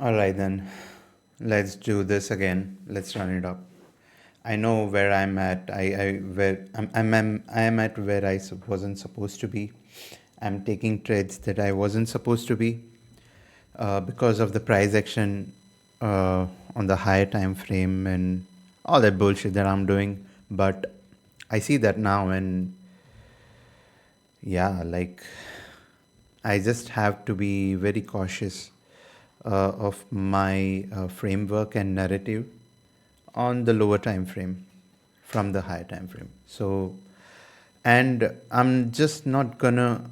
All right, then. Let's do this again. Let's run it up. I know where I'm at. I am at where wasn't supposed to be. I'm taking trades that I wasn't supposed to be because of the price action on the higher time frame and all that bullshit that I'm doing. But I see that now, and yeah, like I just have to be very cautious of my framework and narrative on the lower time frame from the higher time frame. So, and I'm just not gonna,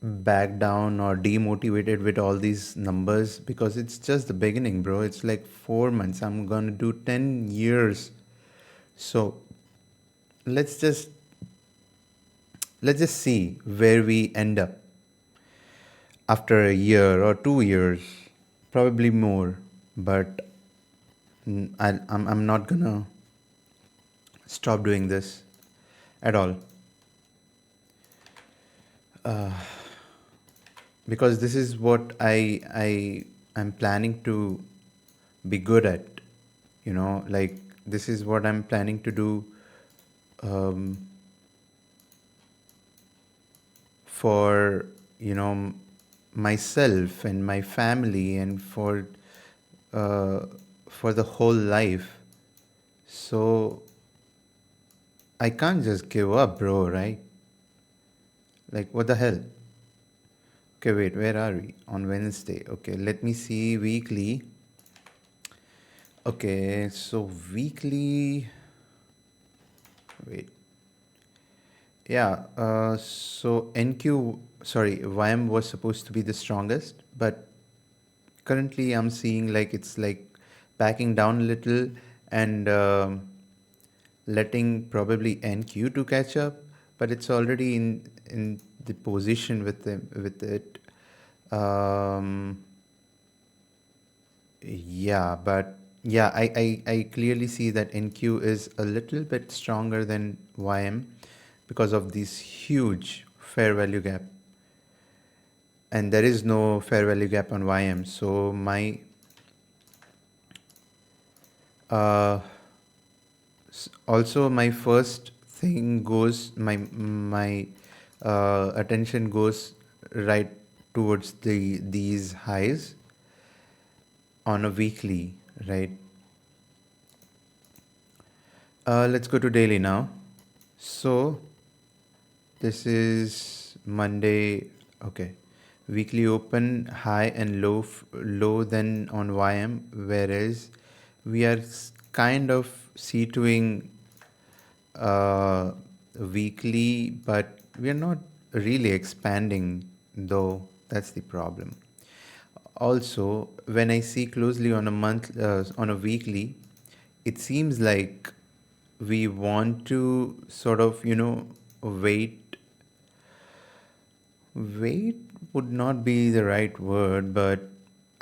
back down or demotivated with all these numbers because it's just the beginning, bro. It's like 4 months. I'm gonna do 10 years. So let's just let's just see where we end up after a year or 2 years, probably more. But I'm not gonna stop doing this at all because this is what I'm planning to be good at. Like this is what I'm planning to do um, for myself and my family and uh, for the whole life. So I can't just give up, bro, right? Like, what the hell? Okay, wait, where are we? On Wednesday. Okay, let me see weekly. Okay, so weekly. Wait. Yeah, so YM was supposed to be the strongest, but currently I'm seeing like it's like backing down a little and letting probably NQ to catch up, but it's already in the position with it. Um, yeah, but yeah, I clearly see that NQ is a little bit stronger than YM because of this huge fair value gap. And there is no fair value gap on YM. So my uh, also my first thing goes my attention goes right towards these highs on a weekly, right? Let's go to daily now. So this is Monday. Okay, weekly open high and low then on YM, whereas we are kind of C2ing weekly, but we are not really expanding, though. That's the problem. Also, when I see closely on on a weekly, it seems like we want to sort of, wait. Wait would not be the right word, but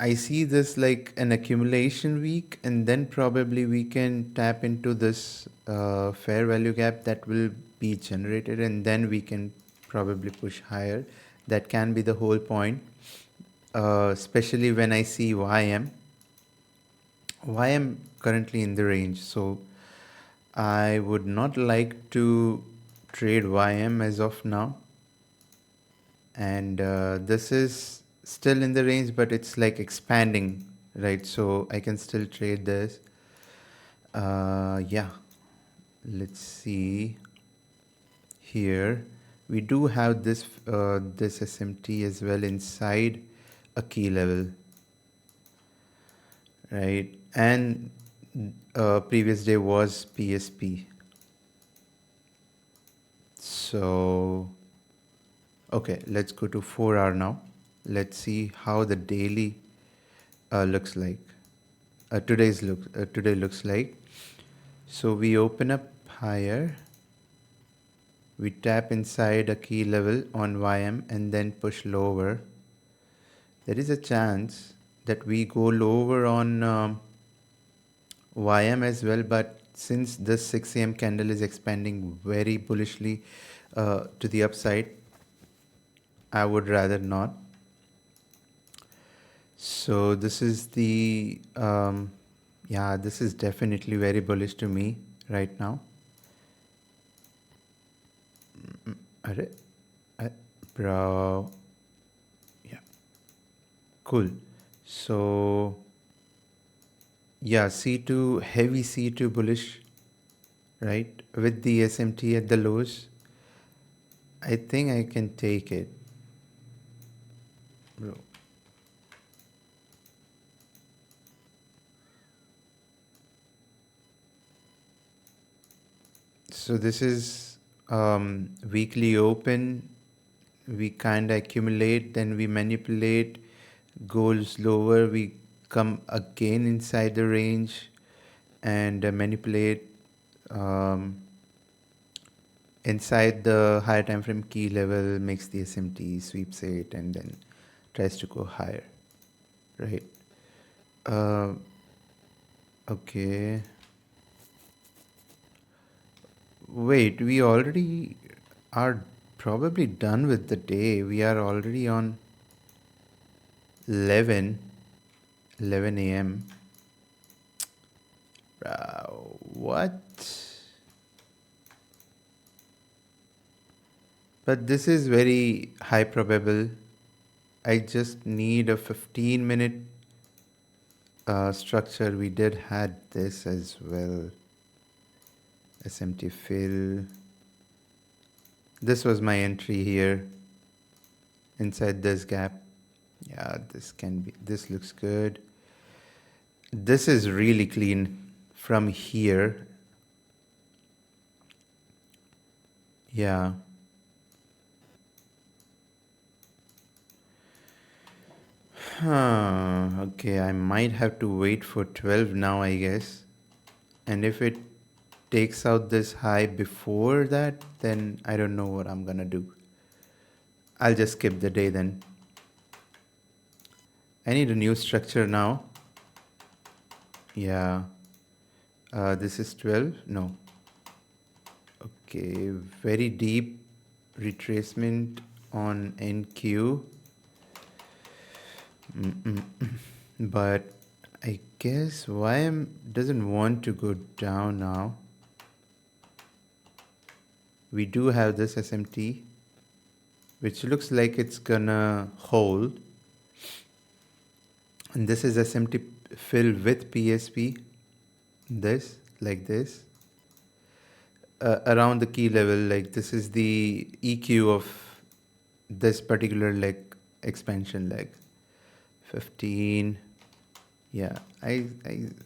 I see this like an accumulation week, and then probably we can tap into this fair value gap that will be generated, and then we can probably push higher. That can be the whole point, especially when I see YM. YM currently in the range, so I would not like to trade YM as of now, and this is still in the range, but it's like expanding, right? So I can still trade this. Yeah, let's see here. We do have this SMT as well inside a key level, right? And previous day was PSP. So okay, let's go to 4 hour now. Let's see how the daily looks like. Today looks like. So we open up higher. We tap inside a key level on YM and then push lower. There is a chance that we go lower on YM as well, but since this 6 a.m. candle is expanding very bullishly to the upside, I would rather not. So this is yeah, this is definitely very bullish to me right now. Arre, uh, bro, yeah, cool. So yeah, C2, heavy C2 bullish, right? With the SMT at the lows, I think I can take it, bro. So this is weekly open. We kind of accumulate, then we manipulate, goes lower, we come again inside the range and manipulate um, inside the higher time frame key level, makes the SMT, sweeps it, and then tries to go higher, right? Uh, okay. Wait, we already are probably done with the day. We are already on 11, 11 a.m. What? But this is very high probable. I just need a 15-minute structure. We did had this as well. SMT fill. This was my entry here inside this gap. Yeah, this looks good. This is really clean from here. Yeah. Okay, I might have to wait for 12 now, I guess. And if it takes out this high before that, then I don't know what I'm gonna do. I'll just skip the day then. I need a new structure now. Yeah. This is 12? No. Okay, very deep retracement on NQ. But I guess YM doesn't want to go down now. We do have this SMT, which looks like it's gonna hold. And this is SMT fill with PSP. This, like this. Around the key level, like this is the EQ of this particular leg, expansion leg. 15. Yeah, I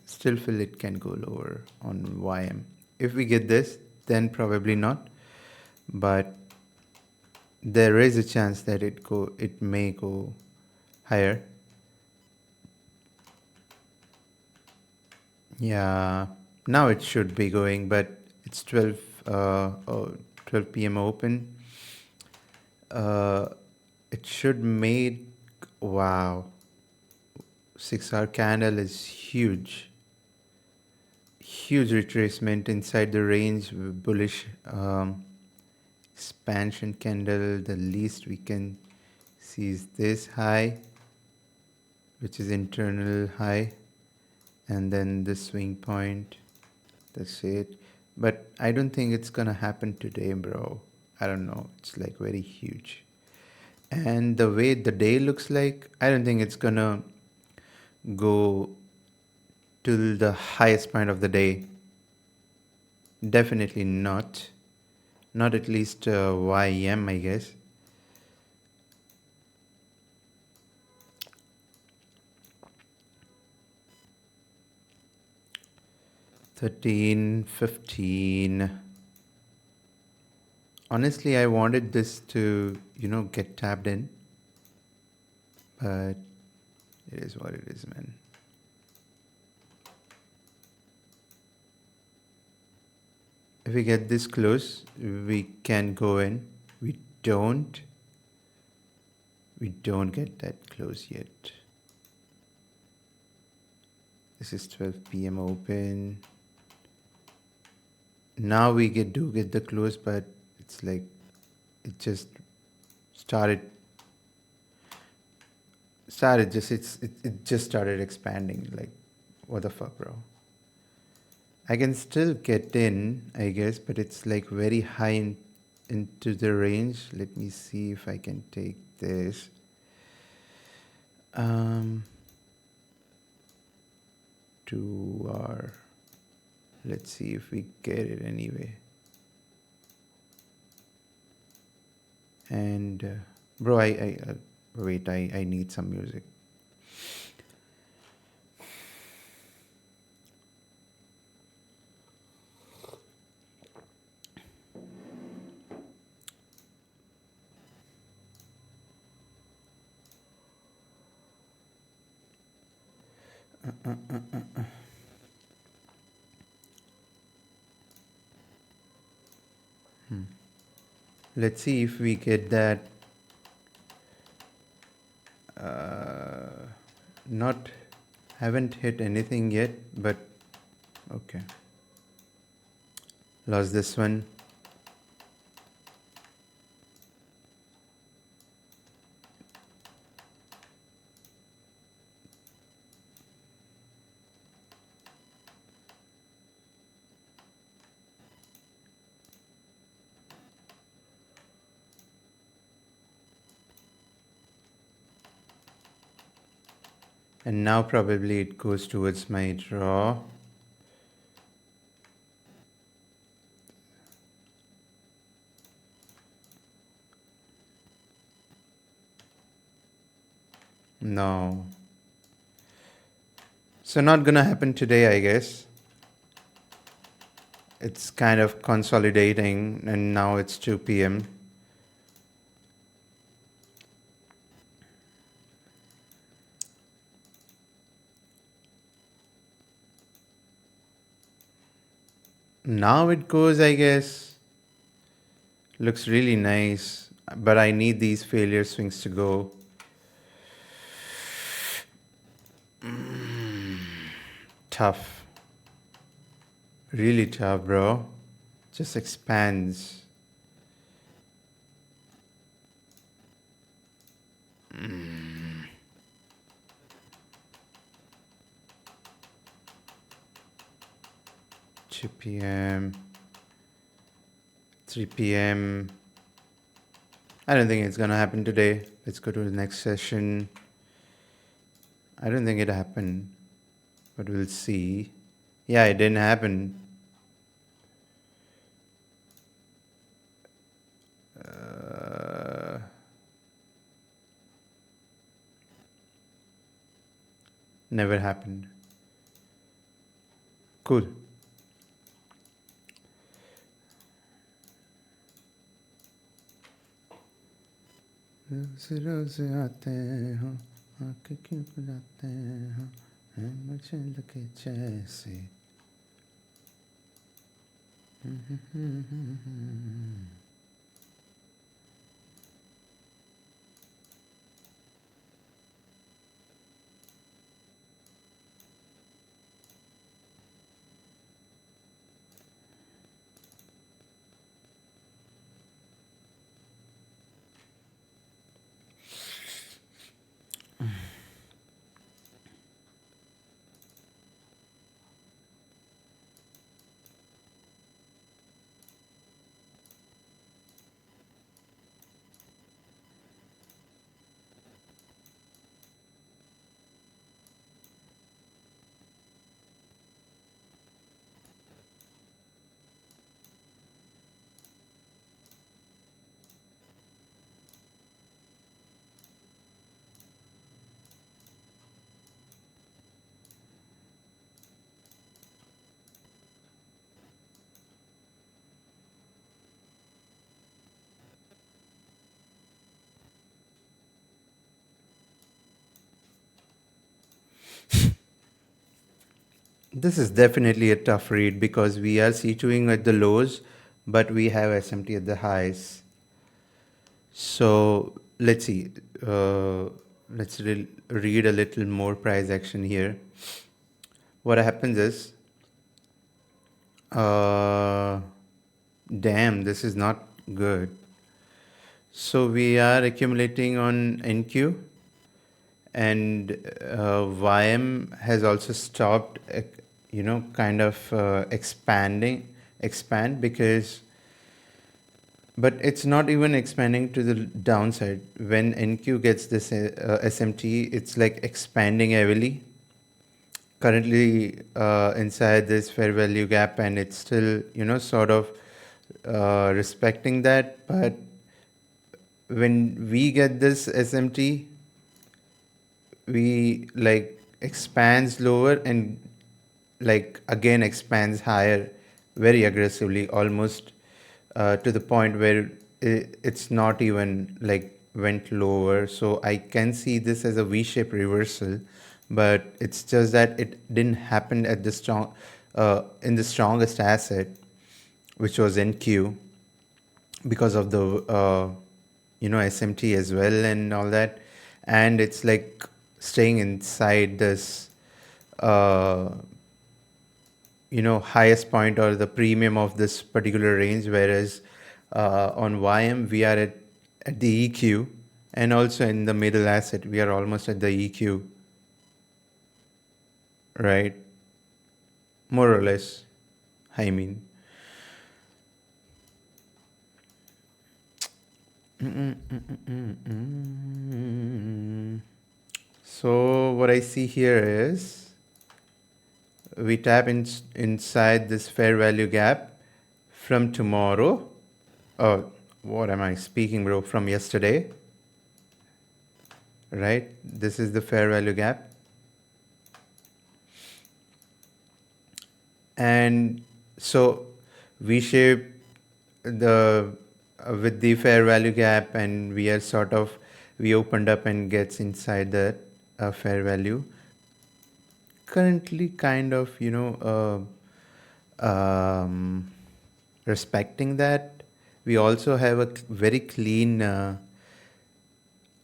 still feel it can go lower on YM. If we get this, then probably not. But there is a chance that it may go higher. Yeah, now it should be going, but it's 12 p.m. open. It should make, wow, 6-hour candle is huge. Huge retracement inside the range, bullish expansion candle. The least we can see is this high, which is internal high, and then the swing point. That's it. But I don't think it's gonna happen today, bro. I don't know. It's like very huge. And the way the day looks like, I don't think it's gonna go till the highest point of the day. Definitely not. Not at least YM, I guess. $13, 15. Honestly, I wanted this to, get tapped in. But it is what it is, man. If we get this close, we can go in. We don't. We don't get that close yet. This is 12 p.m. open. Now we do get the close, but it's like it just started started just it just started expanding. Like, what the fuck, bro? I can still get in, I guess, but it's like very high into the range. Let me see if I can take this. Um, 2 hour. Let's see if we get it anyway. And bro, I wait. I need some music. Let's see if we get that. Not haven't hit anything yet, but okay. Lost this one. And now probably it goes towards my draw. No. So not gonna happen today, I guess. It's kind of consolidating and now it's 2 p.m. Now it goes, I guess. Looks really nice, but I need these failure swings to go. Tough. Really tough, bro. Just expands. 2 p.m. 3 p.m. I don't think it's gonna happen today. Let's go to the next session. I don't think it happened, but we'll see. Yeah, it didn't happen. Never happened. Cool. रोज आते हो आके क्यों बुलाते हो है मुझे लगे जैसे This is definitely a tough read because we are C2ing at the lows, but we have SMT at the highs. So let's see. Let's read a little more price action here. What happens is, damn, this is not good. So we are accumulating on NQ, and YM has also stopped, kind of expand because, but it's not even expanding to the downside. When NQ gets this SMT, it's like expanding heavily. Currently inside this fair value gap, and it's still, sort of respecting that. But when we get this SMT, we like expands lower and like again expands higher very aggressively, almost to the point where it's not even like went lower. So I can see this as a V-shaped reversal, but it's just that it didn't happen at the strong in the strongest asset, which was NQ, because of the SMT as well and all that. And it's like staying inside this uh, highest point or the premium of this particular range, whereas on YM we are at the EQ, and also in the middle asset we are almost at the EQ, right? More or less, I mean. So what I see here is we tap inside this fair value gap from tomorrow. Oh, what am I speaking, bro? From yesterday, right? This is the fair value gap. And so we shape the with the fair value gap, and we are sort of, we opened up and gets inside that fair value. Currently kind of, respecting that. We also have a very clean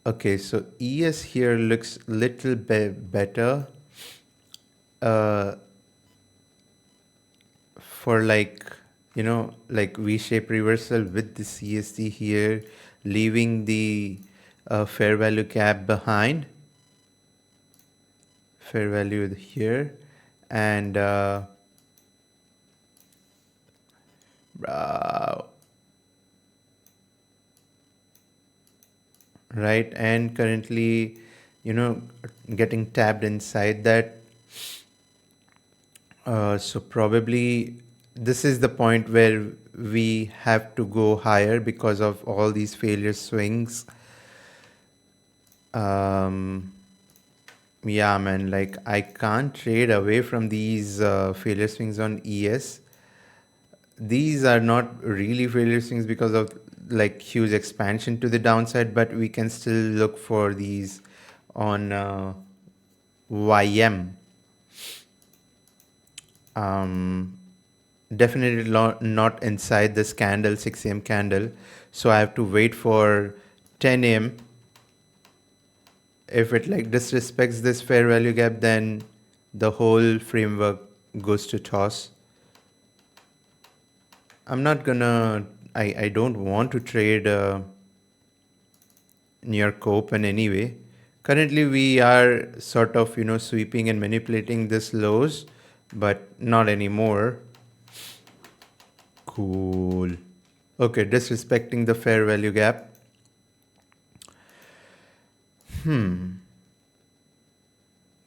okay, so ES here looks little bit better uh, for like, like V-shape reversal with the CST here, leaving the fair value gap behind, fair value here, and right, and currently, getting tapped inside that. So probably this is the point where we have to go higher because of all these failure swings. Yeah, man, like I can't trade away from these failure swings on ES. These are not really failure swings because of like huge expansion to the downside, but we can still look for these on YM. Definitely not inside this candle, 6 a.m. candle. So I have to wait for 10 a.m. If it like disrespects this fair value gap, then the whole framework goes to toss. I'm not gonna, I don't want to trade near Copen anyway. Currently we are sort of, sweeping and manipulating this lows, but not anymore. Cool. Okay, disrespecting the fair value gap.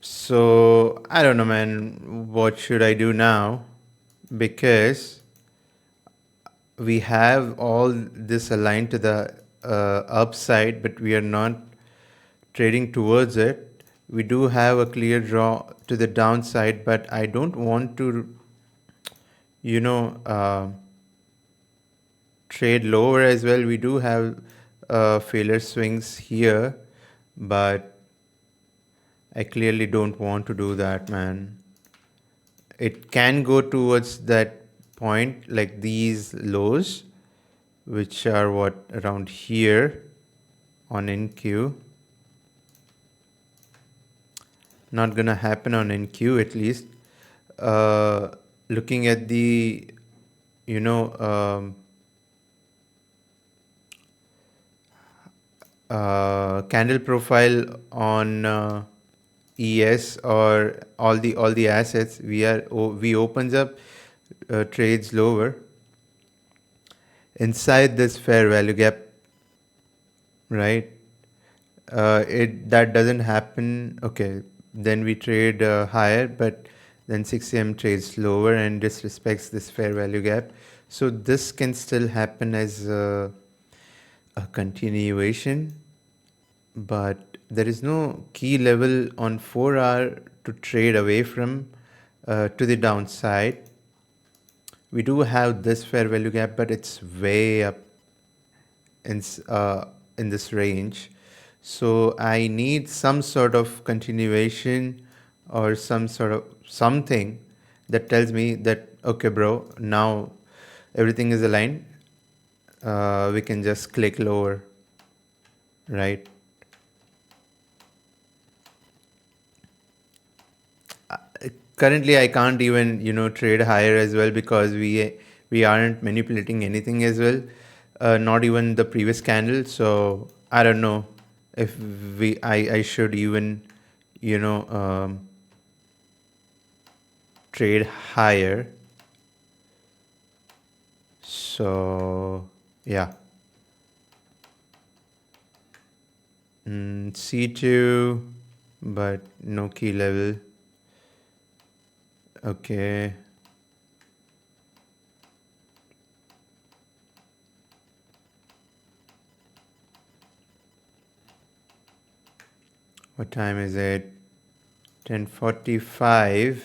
So I don't know, man. What should I do now? Because we have all this aligned to the upside, but we are not trading towards it. We do have a clear draw to the downside, but I don't want to, you know, uh, trade lower as well. We do have failure swings here, but I clearly don't want to do that, man. It can go towards that point, like these lows, which are what, around here on NQ. Not gonna happen on NQ at least. Looking at the, you know, candle profile on ES or all the assets, we opens up trades lower inside this fair value gap, right? It that doesn't happen. Okay, then we trade higher, but then 6 a.m. trades lower and disrespects this fair value gap. So this can still happen as a continuation, but there is no key level on 4 hour to trade away from to the downside. We do have this fair value gap, but it's way up in in this range. So I need some sort of continuation or some sort of something that tells me that okay, bro, now everything is aligned. We can just click lower, right? Currently I can't even trade higher as well because we aren't manipulating anything as well, not even the previous candle. So I don't know if I should even you know trade higher. So yeah. C2, but no key level. Okay. What time is it? 10:45.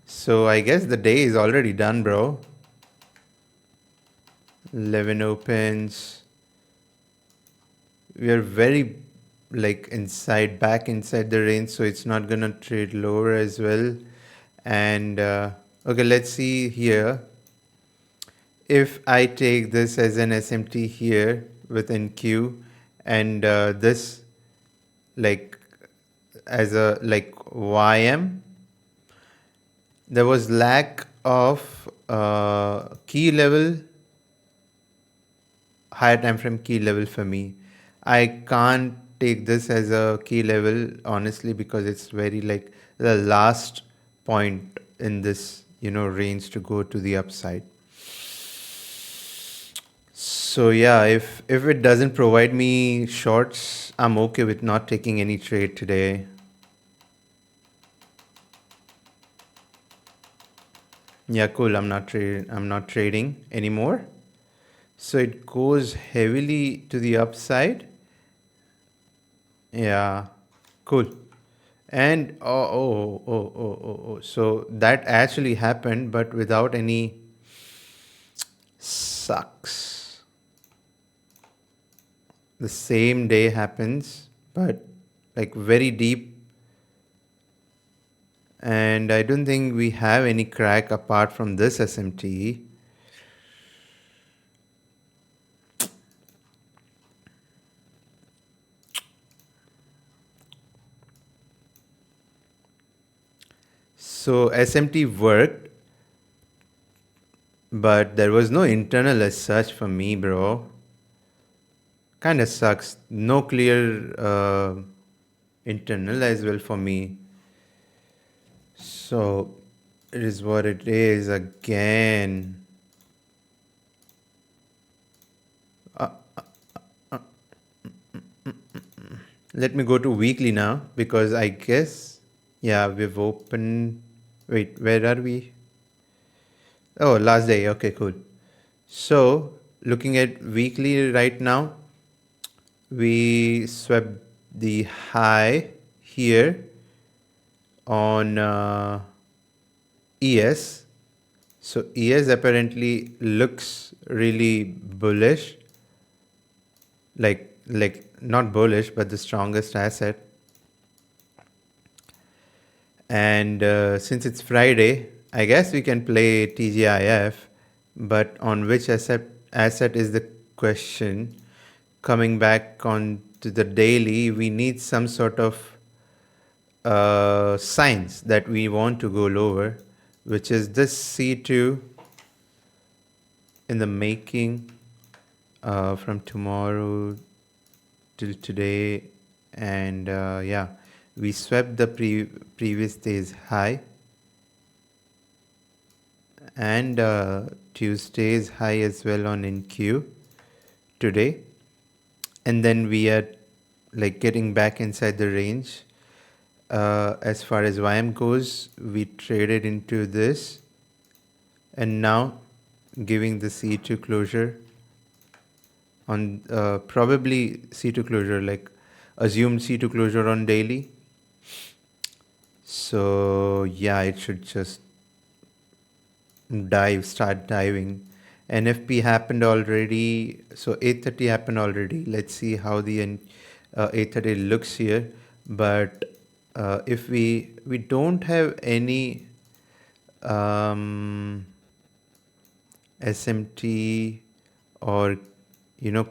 So I guess the day is already done, bro. 11 opens. We are very back inside the range, so it's not gonna trade lower as well. And okay, let's see here. If I take this as an SMT here within Q, and this like as a YM, there was lack of key level, higher time frame key level for me. I can't take this as a key level honestly because it's very the last point in this range to go to the upside. So yeah, if it doesn't provide me shorts, I'm okay with not taking any trade today. Yeah, cool. I'm not trading anymore. So it goes heavily to the upside. Yeah, cool. And so that actually happened, but without any sucks. The same day happens, but very deep. And I don't think we have any crack apart from this SMT. So SMT worked, but there was no internal as such for me, bro. Kind of sucks. No clear internal as well for me. So it is what it is again. Let me go to weekly now because I guess, yeah, we've opened. Wait, where are we? Oh, last day. Okay, cool. So looking at weekly right now, we swept the high here on ES. So ES apparently looks really bullish, not bullish, but the strongest asset. And since it's Friday, I guess we can play TGIF, but on which asset is the question. Coming back on to the daily, we need some sort of signs that we want to go lower, which is this C2 in the making from tomorrow till today, and yeah, we swept the previous day's high and Tuesday's high as well on NQ today, and then we are like getting back inside the range. As far as YM goes, we traded into this, and now giving the C2 closure on probably C2 closure, like assumed C2 closure on daily. So yeah, it should just start diving. NFP happened already, so 8:30 happened already. Let's see how the 8:30 looks here. But if we don't have any um, SMT or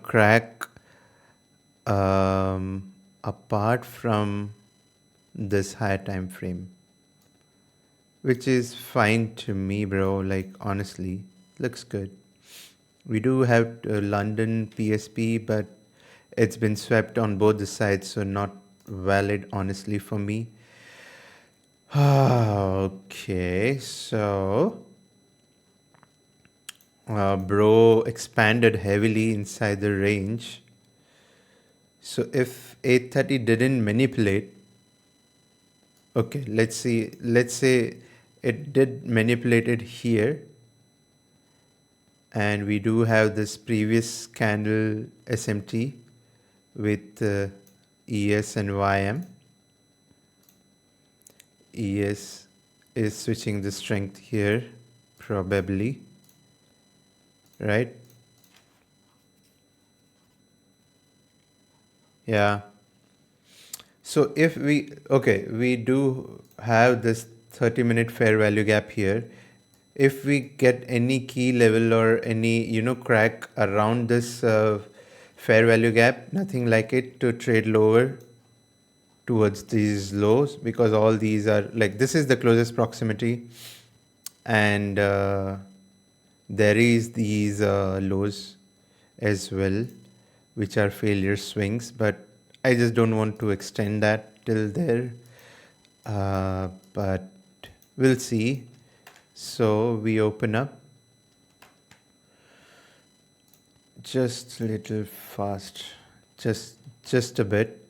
crack apart from this higher time frame, which is fine to me, bro. Like honestly, looks good. We do have London PSP, but it's been swept on both the sides, so not valid honestly for me. Okay, so bro expanded heavily inside the range. So if 8:30 didn't manipulate, okay, let's see. Let's say it did manipulate it here, and we do have this previous candle SMT with ES and YM. ES is switching the strength here, probably, right? Yeah. So if we do have this 30-minute fair value gap here. If we get any key level or any, crack around this fair value gap, nothing like it to trade lower towards these lows, because all these are like, this is the closest proximity, and there is these lows as well, which are failure swings, but I just don't want to extend that till there. But we'll see. So we open up just a little fast, just a bit.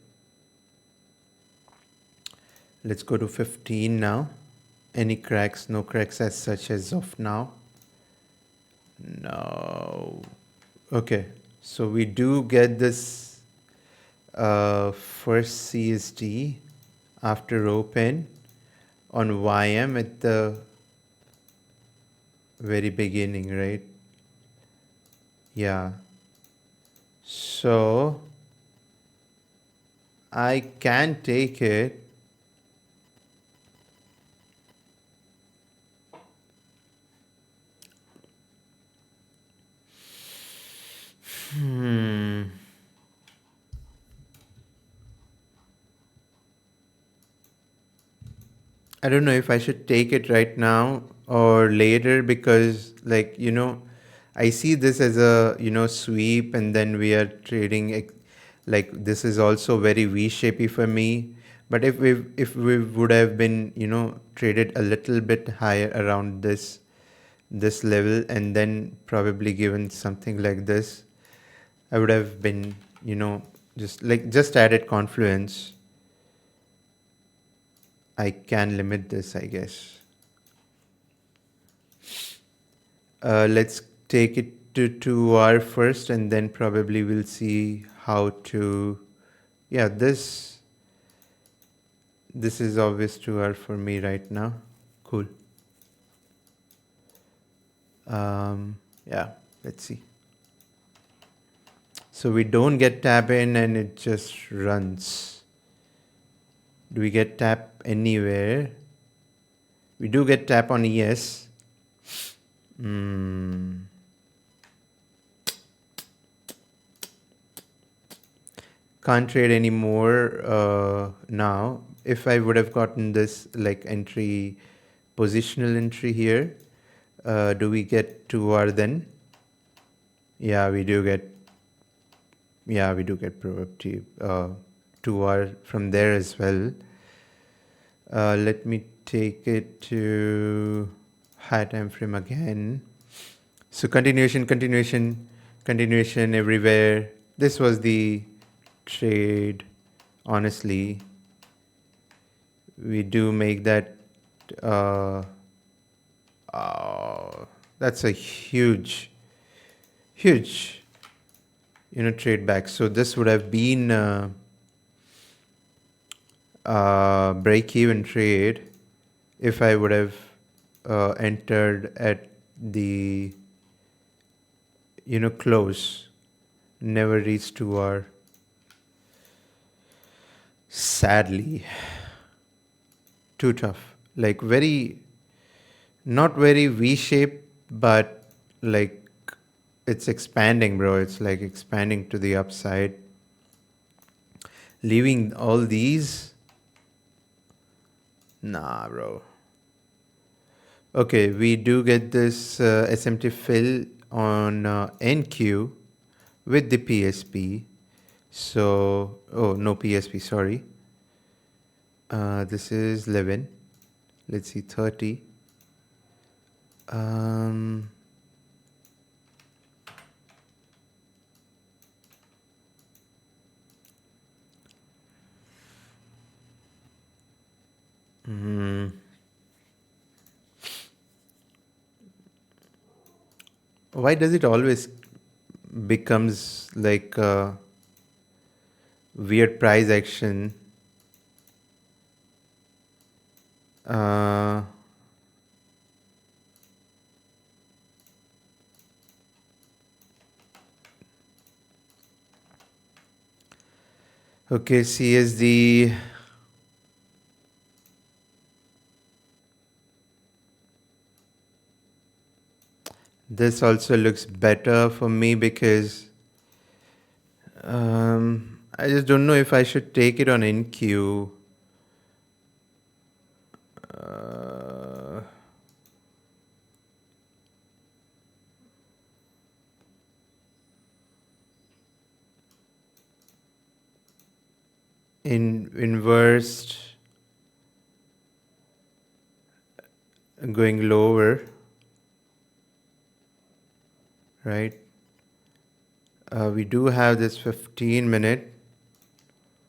Let's go to 15 now. Any cracks? No cracks as such as of now. No. Okay, so we do get this first CSD after open on YM at the very beginning, right? Yeah. So I can take it. I don't know if I should take it right now or later, because I see this as a sweep, and then we are trading like this is also very V-shapey for me. But if we would have been traded a little bit higher around this level, and then probably given something like this, I would have been just added confluence. I can limit this, I guess. Let's take it to 2R first, and then probably we'll see how to. Yeah, this is obvious 2R for me right now. Cool. Yeah, let's see. So we don't get tap in, and it just runs. Do we get tap anywhere? We do get tap on ES. Can't trade anymore now. If I would have gotten this like entry, positional entry here, do we get 2R then? Yeah, we do get Yeah, we do get probability 2 hour from there as well. Let me take it to high time frame again. So continuation everywhere. This was the trade. Honestly, we do make that. Uh, that's a huge, trade back. So this would have been break even trade if I would have entered at the close. Never reached 2 hour. Sadly, too tough. Like very, not very V shape, but like it's expanding, bro. It's like expanding to the upside. Leaving all these, nah, bro. Okay, we do get this SMT fill on NQ with the PSP. So, oh, no PSP, sorry. This is 11. Let's see, 30. Um, mm, why does it always becomes like a weird price action? Uh, okay, CSD. This also looks better for me because I just don't know if I should take it on NQ. Uh, in inversed going lower, right? We do have this 15-minute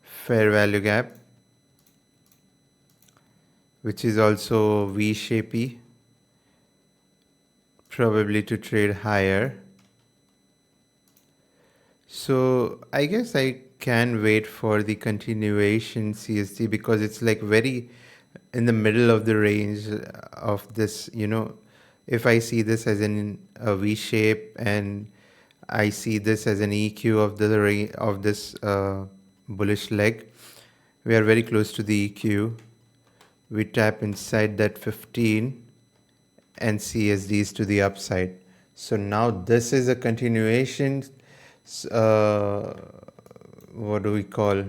fair value gap, which is also V-shapey, probably to trade higher. So I guess I can wait for the continuation CST because it's like very in the middle of the range of this, if I see this as a V shape and I see this as an EQ of of this bullish leg, we are very close to the EQ. We tap inside that 15 and CSDs to the upside. So now this is a continuation. Uh, what do we call?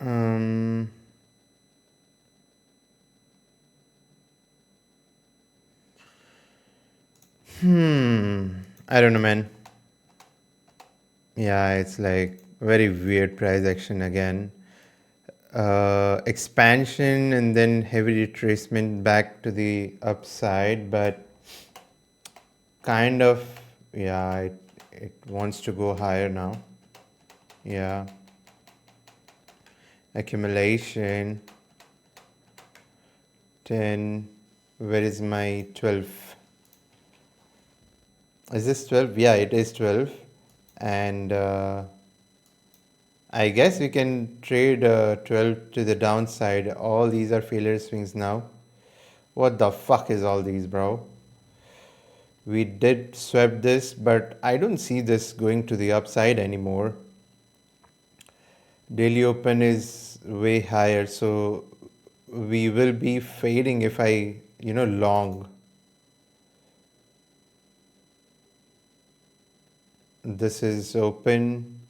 Um, I don't know, man. Yeah, it's like very weird price action again. Expansion and then heavy retracement back to the upside, but kind of, yeah, it wants to go higher now. Yeah. Accumulation 10. Where is my 12? Is this 12? Yeah, it is 12. And I guess we can trade 12 to the downside. All these are failure swings now. What the fuck is all these, bro? We did sweep this, but I don't see this going to the upside anymore. Daily open is way higher, so we will be fading if I, long. This is open.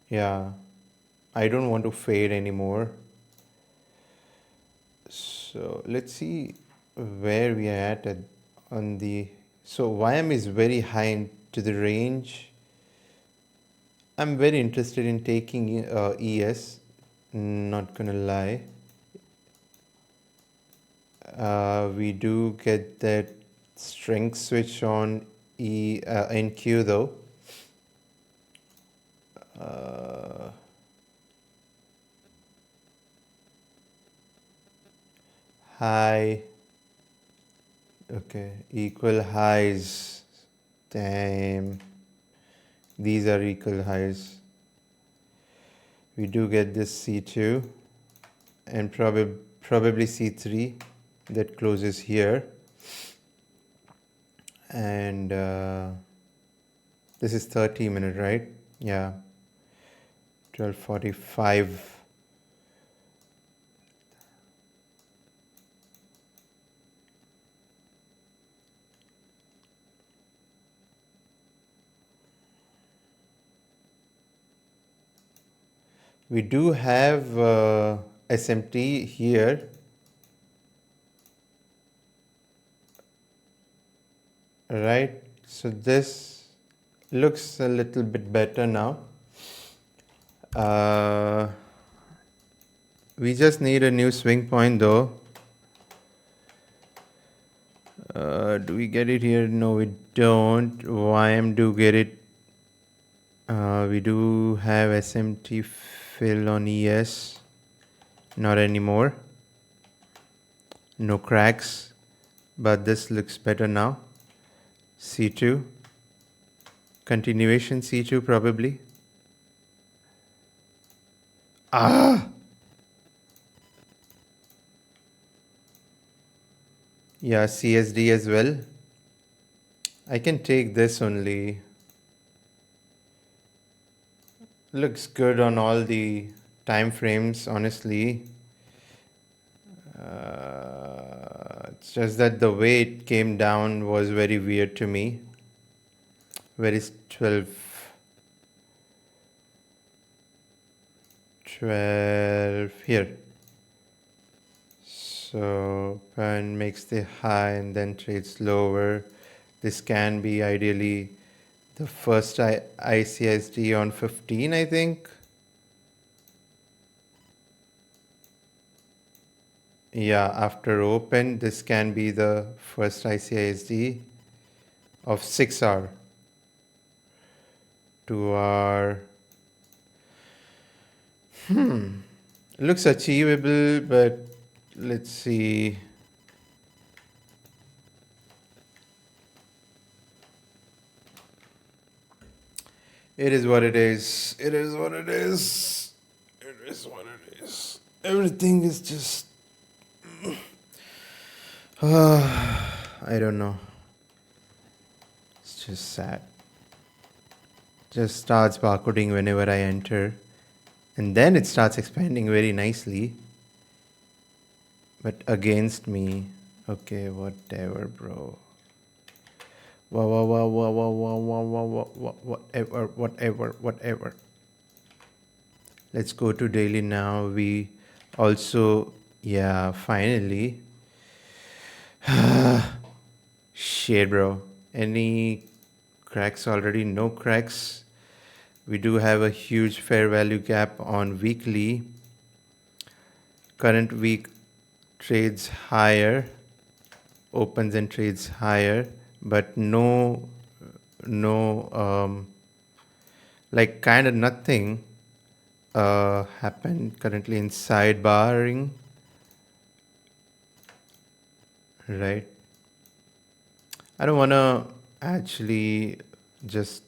Yeah, I don't want to fade anymore. So let's see where we are at on the. So YM is very high into the range. I'm very interested in taking ES. Not gonna lie. We do get that strength switch on NQ though. Uh, high. Okay, equal highs. Damn. These are equal highs. We do get this C2 and probably C3 that closes here. And this is 30-minute, right? Yeah. 12:45. We do have SMT here, right? So this looks a little bit better now. We just need a new swing point though. Do we get it here? No, we don't. YM do get it. We do have SMT fill on ES. Not anymore. No cracks. But this looks better now. C2. Continuation C2 probably. Ah! Yeah, CSD as well. I can take this only. Looks good on all the time frames, honestly. It's just that the way it came down was very weird to me. Where is 12? 12 here. So pen makes the high and then trades lower. This can be ideally the first ICSD on 15, I think. Yeah, after open, this can be the first ICSD of 6 hour. 2 hour. Looks achievable, but let's see. It is what it is. It is what it is. It is what it is. Everything is just. I don't know. It's just sad. Just starts barcoding whenever I enter. And then it starts expanding very nicely. But against me. Okay, whatever, bro. Whatever. Let's go to daily now. We also, yeah, finally. Shit, bro. Any cracks already? No cracks. We do have a huge fair value gap on weekly. Current week trades higher, opens and trades higher, but no, like kind of nothing happened currently in sidebarring, right? I don't want to actually just,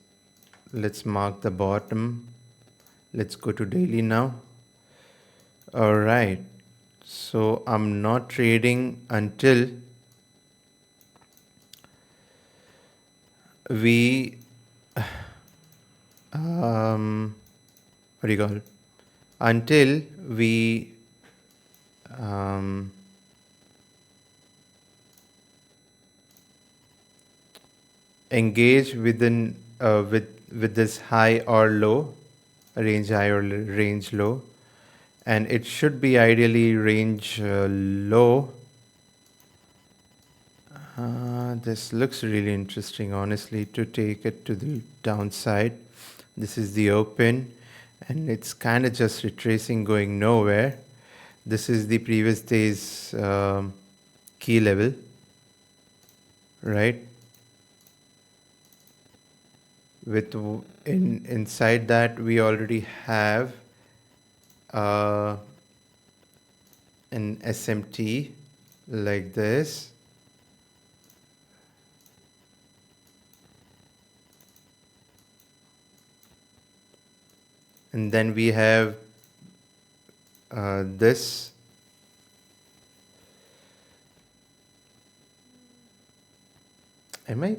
let's mark the bottom. Let's go to daily now. All right. So I'm not trading until we, what do you call it? Until we engage within with this high or low, range high or range low, and it should be ideally range low. This looks really interesting, honestly, to take it to the downside. This is the open, and it's kind of just retracing, going nowhere. This is the previous day's key level, right? Inside that we already have uh, an SMT like this. And then we have this. Am I?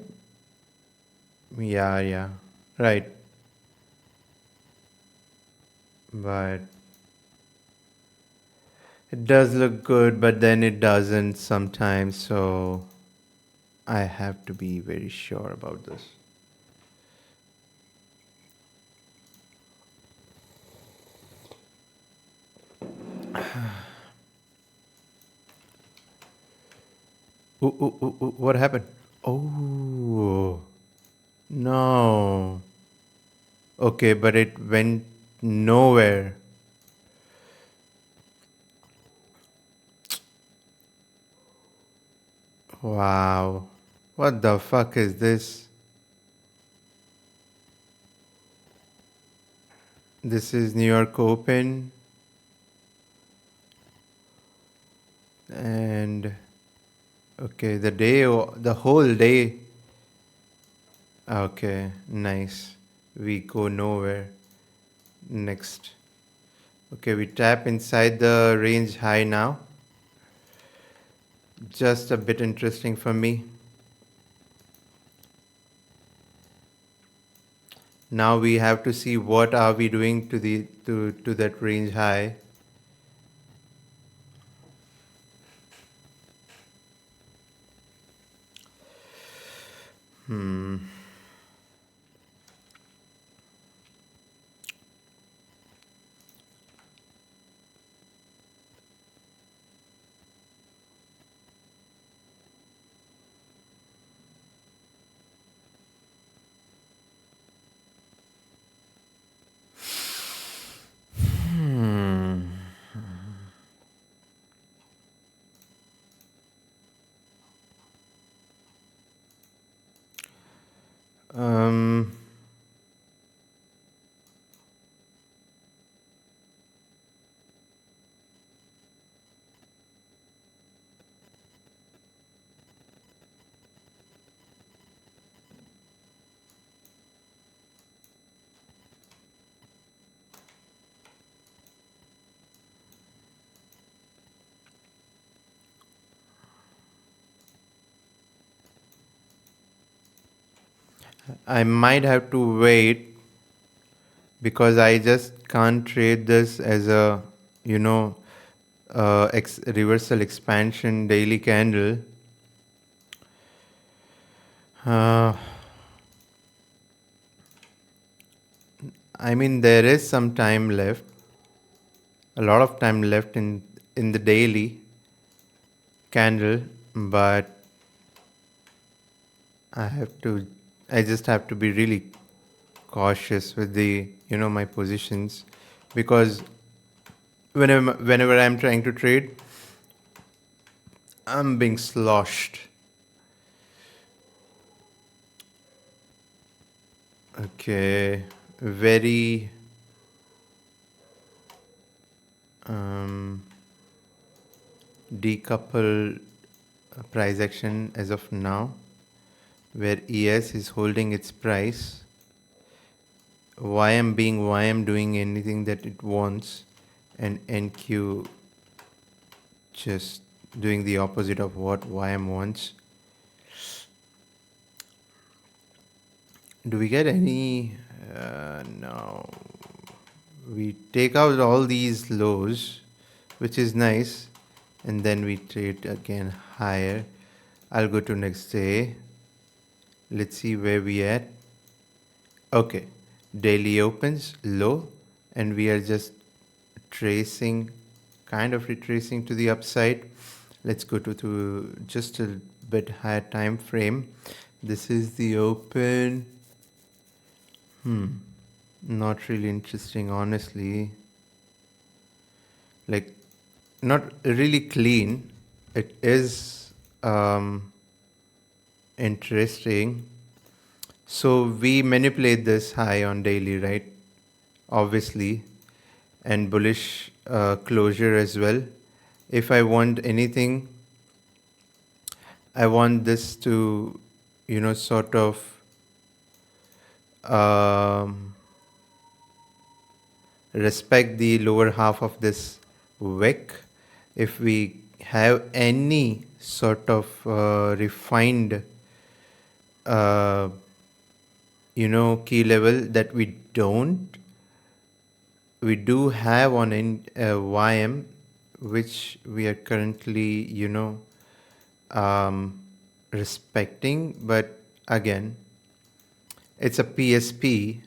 Yeah. Right. But it does look good, but then it doesn't sometimes. So I have to be very sure about this. Ooh, what happened? Oh, no. Okay, but it went nowhere. Wow. What the fuck is this? This is New York Open. And okay, the whole day. Okay, nice. We go nowhere. Next. Okay, we tap inside the range high now. Just a bit interesting for me. Now we have to see what are we doing to that range high. Hmm. Hmm. Um. I might have to wait because I just can't trade this as a, you know, reversal expansion daily candle. Uh, I mean, there is some time left, a lot of time left in the daily candle, but I just have to be really cautious with the, my positions, because whenever I'm trying to trade, I'm being sloshed. Okay, very um, decoupled price action as of now, where ES is holding its price. YM doing anything that it wants, and NQ just doing the opposite of what YM wants. Do we get any? No. We take out all these lows, which is nice, and then we trade again higher. I'll go to next day. Let's see where we at. Okay, daily opens low, and we are just retracing, kind of retracing to the upside. Let's go to just a bit higher time frame. This is the open. Not really interesting, honestly. Like, not really clean. It is interesting. So we manipulate this high on daily, right? Obviously, and bullish closure as well. If I want anything, I want this to, sort of um, respect the lower half of this wick. If we have any sort of refined, uh, key level that we do have on YM, which we are currently, um, respecting, but again, it's a PSP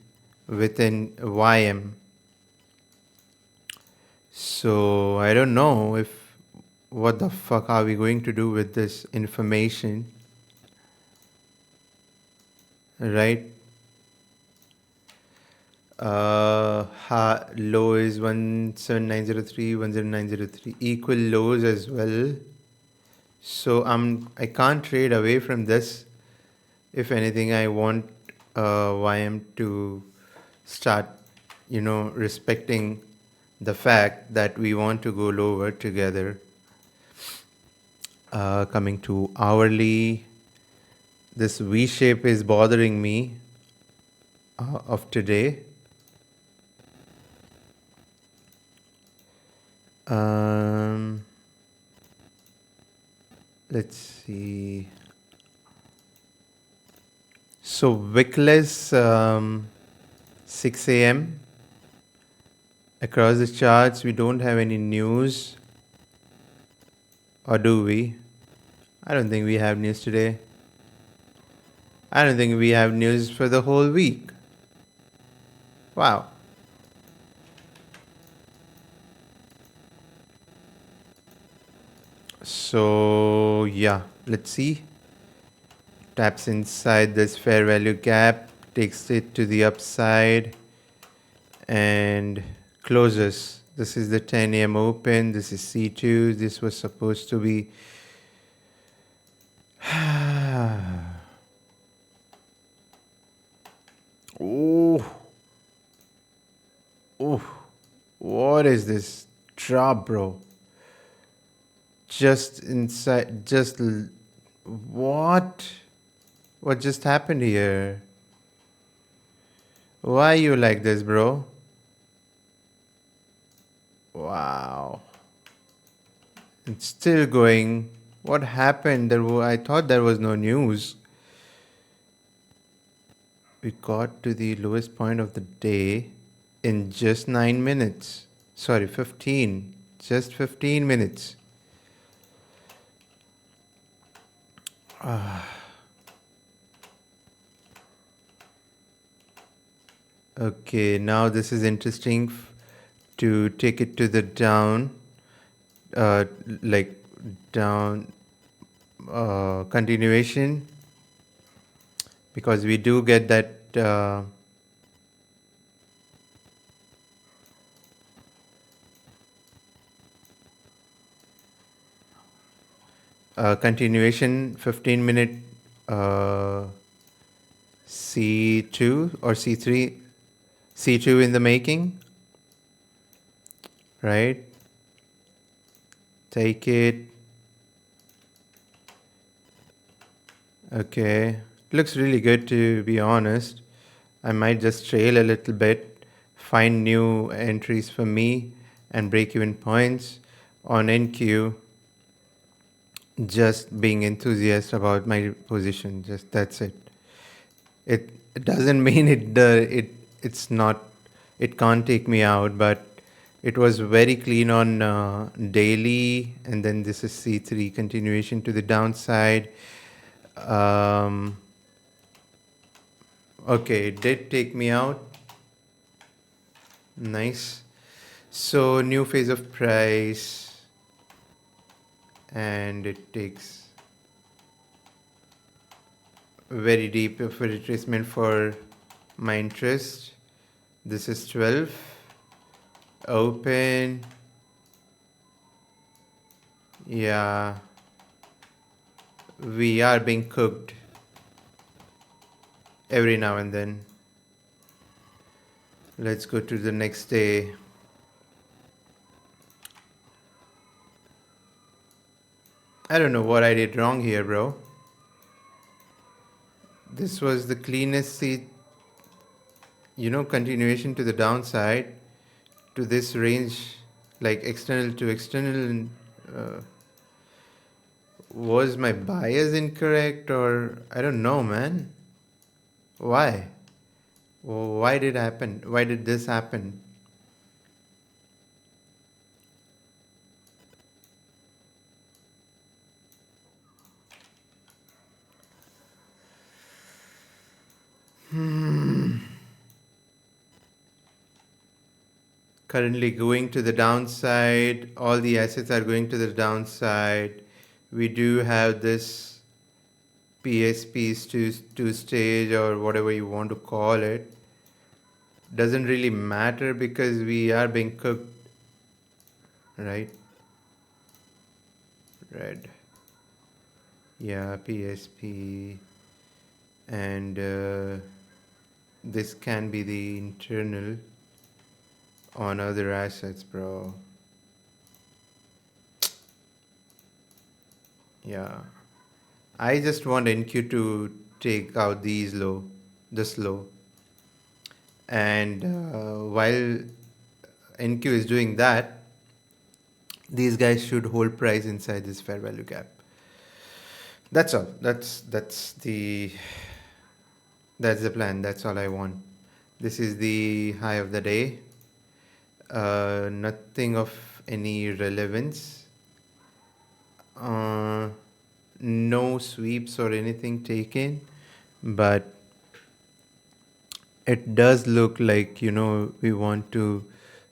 within YM. So I don't know if what the fuck are we going to do with this information, right? Low is 17903, 10903, equal lows as well. So I can't trade away from this. If anything, I want YM to start, respecting the fact that we want to go lower together. Coming to hourly, this V shape is bothering me of today. Let's see. So wickless 6 a.m. Across the charts, we don't have any news. Or do we? I don't think we have news today. I don't think we have news for the whole week. Wow. So, yeah, let's see. Taps inside this fair value gap, takes it to the upside, and closes. This is the 10 a.m. open. This is C2. This was supposed to be. Oh. Oh. What is this drop, bro? Just inside. What? What just happened here? Why you like this, bro? Wow. It's still going. What happened? I thought there was no news. We got to the lowest point of the day in just 9 minutes. Sorry, 15. Just 15 minutes. Okay, now this is interesting to take it to the down, like down continuation, because we do get that continuation 15-minute C2 or C3, C2 in the making, right? Take it. Okay, looks really good, to be honest. I might just trail a little bit, find new entries for me and break even points on NQ. Just being enthusiastic about my position, just that's it. It doesn't mean it's not, it can't take me out, but it was very clean on daily, and then this is C3 continuation to the downside. Okay, it did take me out. Nice. So new phase of price, and it takes very deep of a retracement for my interest. This is 12. Open. Yeah, we are being cooked every now and then. Let's go to the next day. I don't know what I did wrong here, bro. This was the cleanest seat, continuation to the downside, to this range, like external to external. Uh, was my bias incorrect, or I don't know, man? Why? Why did it happen? Why did this happen? Currently going to the downside. All the assets are going to the downside. We do have this PSP's two stage, or whatever you want to call it. Doesn't really matter because we are being cooked, right? Red. Yeah, PSP. And this can be the internal on other assets, bro. Yeah. I just want NQ to take out these this low. And while NQ is doing that, these guys should hold price inside this fair value gap. That's all. That's the plan. That's all I want. This is the high of the day. Nothing of any relevance. No sweeps or anything taken, but it does look like, we want to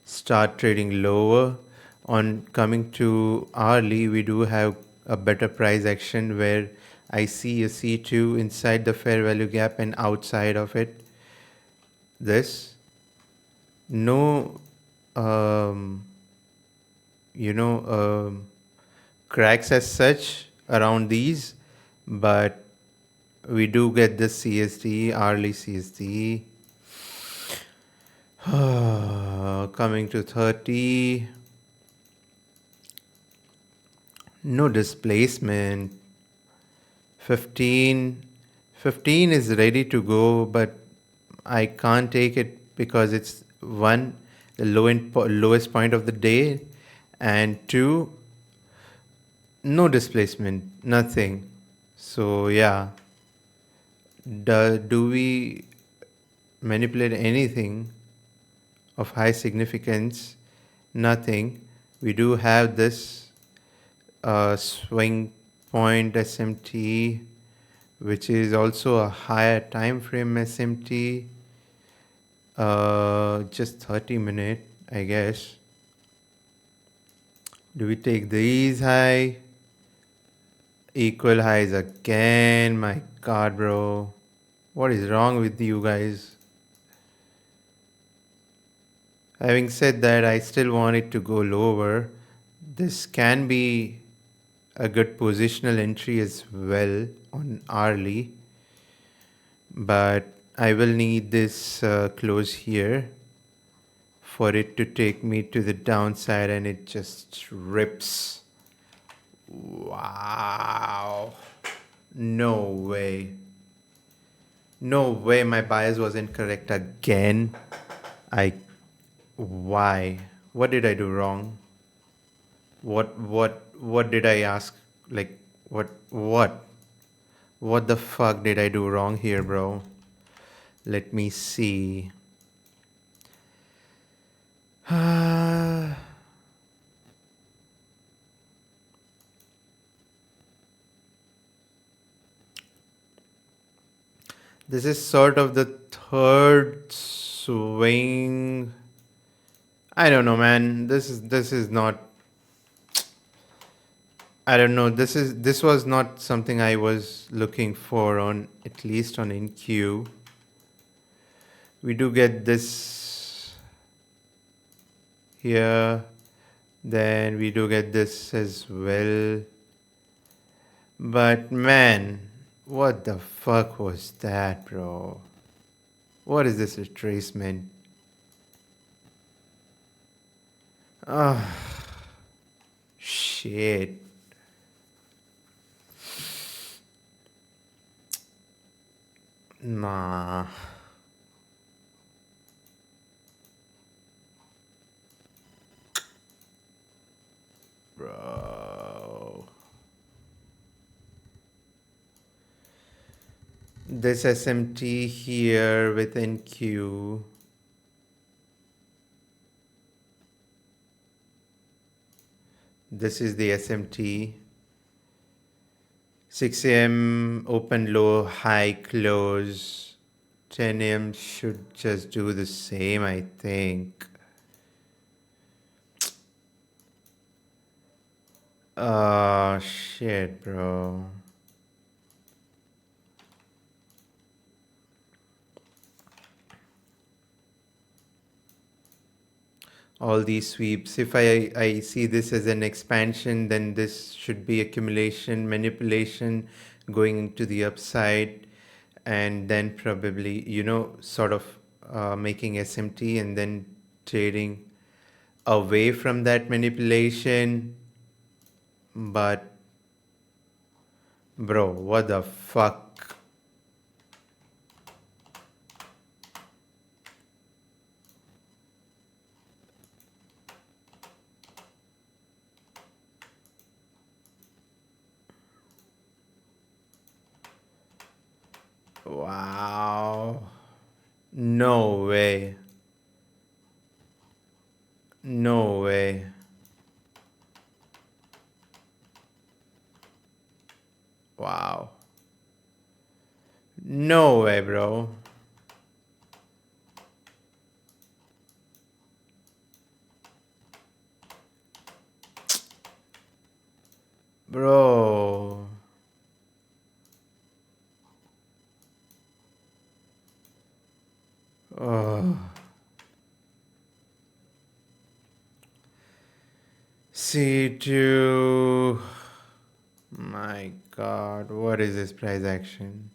start trading lower. On coming to hourly, we do have a better price action where I see a C2 inside the fair value gap and outside of it. This. No, um, you know, cracks as such around these, but we do get this CST, hourly CST. Coming to 30. No displacement. 15. 15 is ready to go, but I can't take it because it's one, the lowest point of the day, and two, no displacement, nothing. So yeah, do we manipulate anything of high significance? Nothing. We do have this swing point SMT, which is also a higher time frame SMT. Just 30-minute, I guess. Do we take these high? Equal highs again. My God, bro. What is wrong with you guys? Having said that, I still want it to go lower. This can be a good positional entry as well on hourly. But I will need this close here for it to take me to the downside, and it just rips. Wow. No way. No way my bias was incorrect again. Why? What did I do wrong? What did I ask? Like, what the fuck did I do wrong here, bro? Let me see. This is sort of the third swing. I don't know, man. This is not. I don't know. This was not something I was looking for on, at least on NQ. We do get this here. Then we do get this as well. But man, what the fuck was that, bro? What is this retracement? Ah, shit. Nah. Bro. This SMT here with NQ. This is the SMT. 6 a.m. open, low, high, close. 10 a.m. should just do the same, I think. Oh, shit, bro. All these sweeps. If I see this as an expansion, then this should be accumulation, manipulation going into the upside, and then probably, sort of making SMT and then trading away from that manipulation. But, bro, what the fuck? Wow. No way. No way. Wow. No way, bro. Bro. Oh. C2. My god, what is this price action?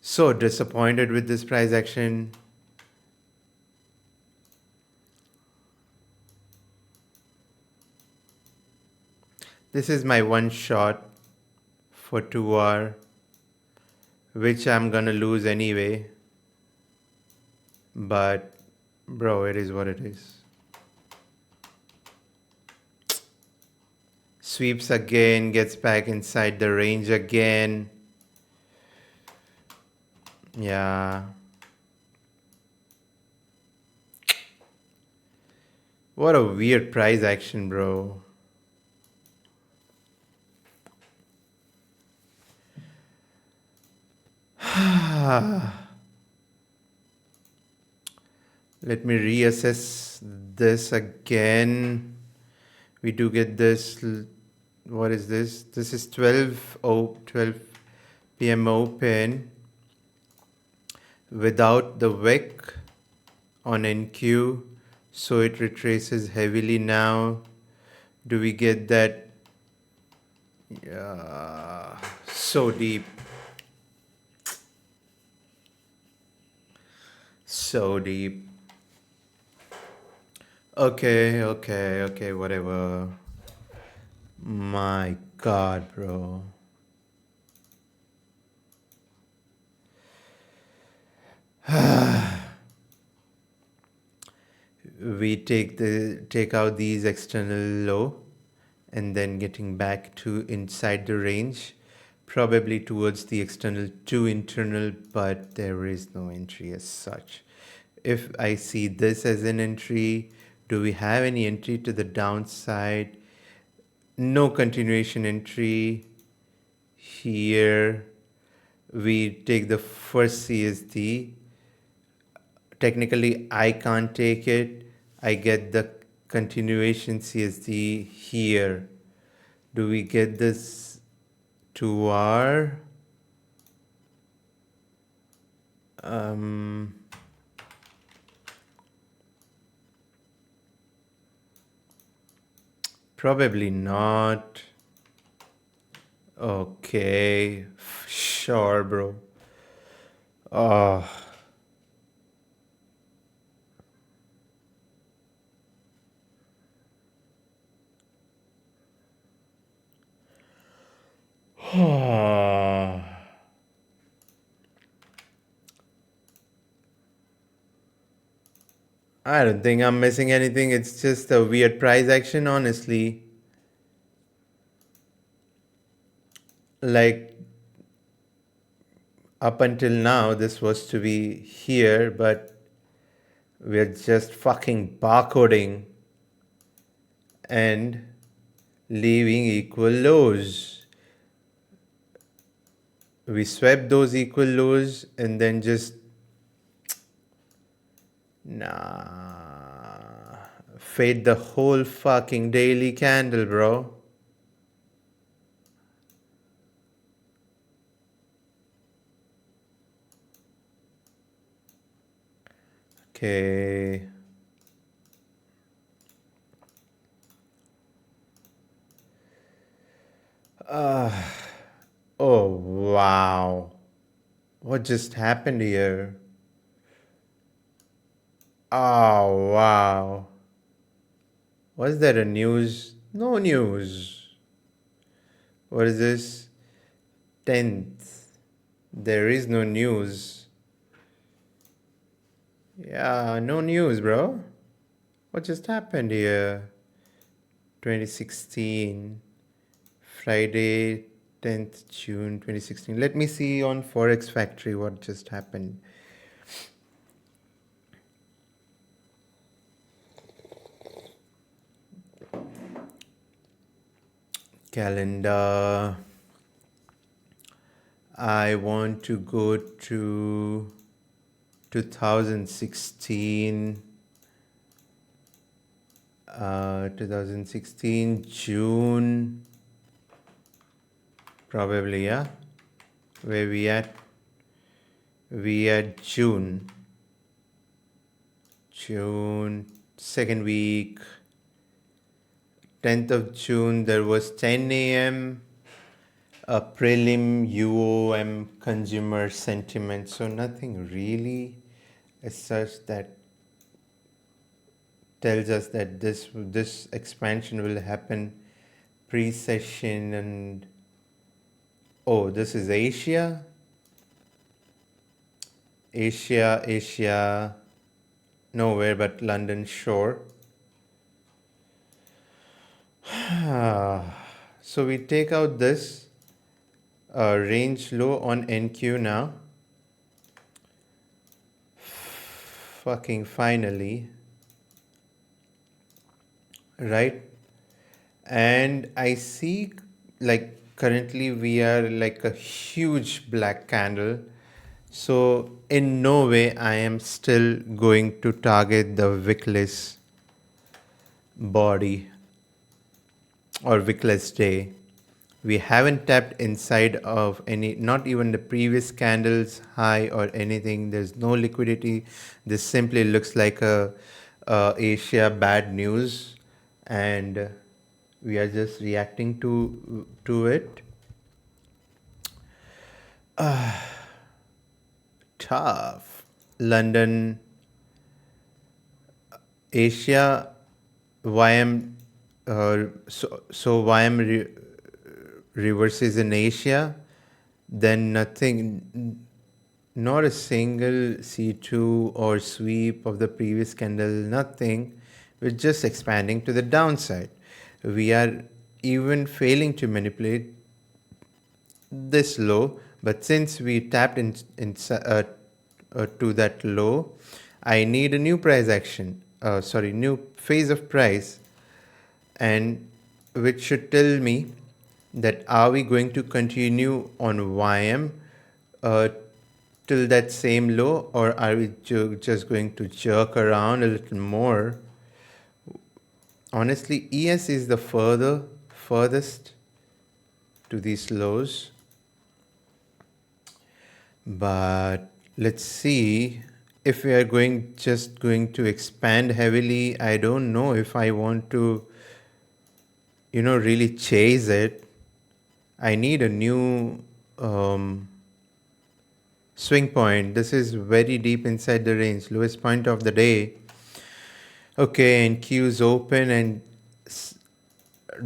So disappointed with this price action. This is my one shot for 2 hour, which I'm gonna lose anyway. But bro, it is what it is. Sweeps again, gets back inside the range again. Yeah. What a weird price action, bro. Let me reassess this again. We do get this. What is this? This is 12 p.m. open without the wick on NQ. So it retraces heavily now. Do we get that? Yeah, so deep. So deep. Okay, whatever. My god, bro. We take out these external low and then getting back to inside the range, probably towards the external to internal, but there is no entry as such. If I see this as an entry, do we have any entry to the downside? No continuation entry here. We take the first CSD technically I can't take it. I get the continuation CSD here. Do we get this to R? Um, Probably not. Okay, sure, bro. Oh, I don't think I'm missing anything. It's just a weird price action, honestly. Like, up until now, this was to be here, but we're just fucking barcoding and leaving equal lows. We swept those equal lows and then just, nah, fade the whole fucking daily candle, bro. Okay. Oh, wow. What just happened here? Oh, wow. Was there a news? No news. What is this? 10th. There is no news. Yeah, no news, bro. What just happened here? 2016. Friday, 10th June 2016. Let me see on Forex Factory what just happened. Calendar. I want to go to 2016. 2016 June. Probably, yeah. Where we at? We at June. June, second week. 10th of June, there was 10 a.m. a prelim UOM consumer sentiment. So nothing really as such that tells us that this expansion will happen pre-session. And oh, this is Asia, nowhere but London shore. So we take out this range low on NQ now. Fucking finally. Right? And I see like currently we are like a huge black candle. So in no way I am still going to target the wickless body or wickless day. We haven't tapped inside of any, not even the previous candle's high or anything. There's no liquidity. This simply looks like a Asia bad news, and we are just reacting to it. Tough. London, Asia, YM, so YM reverses in Asia, then nothing, not a single C2 or sweep of the previous candle, nothing. We're just expanding to the downside. We are even failing to manipulate this low, but since we tapped to that low, I need a new price action, new phase of price, and which should tell me that are we going to continue on YM till that same low, or are we just going to jerk around a little more? Honestly, ES is the furthest to these lows, but let's see if we are just going to expand heavily. I don't know if I want to, really chase it. I need a new swing point. This is very deep inside the range, lowest point of the day. Okay, and Q is open and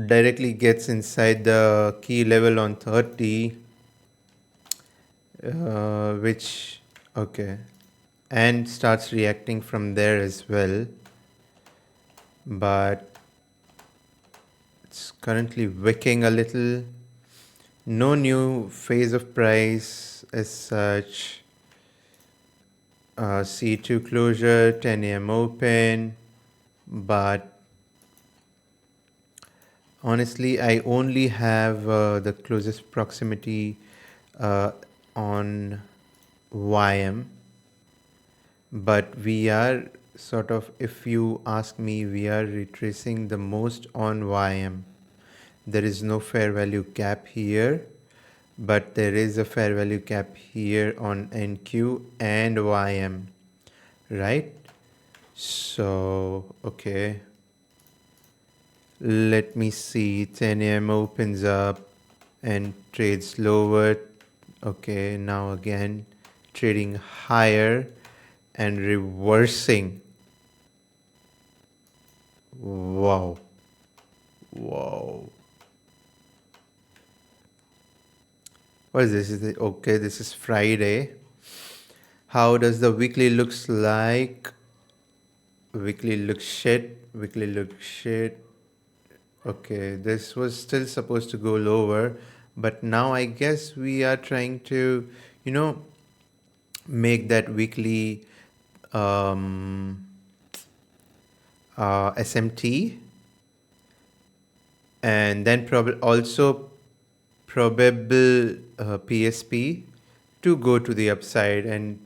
directly gets inside the key level on 30, which, okay, and starts reacting from there as well. But it's currently wicking a little. No new phase of price as such. C2 closure, 10 a.m. open, but honestly, I only have the closest proximity on YM, but we are sort of, if you ask me, we are retracing the most on YM. There is no fair value gap here, but there is a fair value gap here on NQ and YM, right? So, okay. Let me see. 10 a.m. opens up and trades lower. Okay, now again trading higher and reversing. Wow. Wow. What is this? Okay, this is Friday. How does the weekly looks like? Weekly looks shit. Weekly looks shit. Okay, this was still supposed to go lower, but now I guess we are trying to, make that weekly SMT, and then also probable PSP to go to the upside and,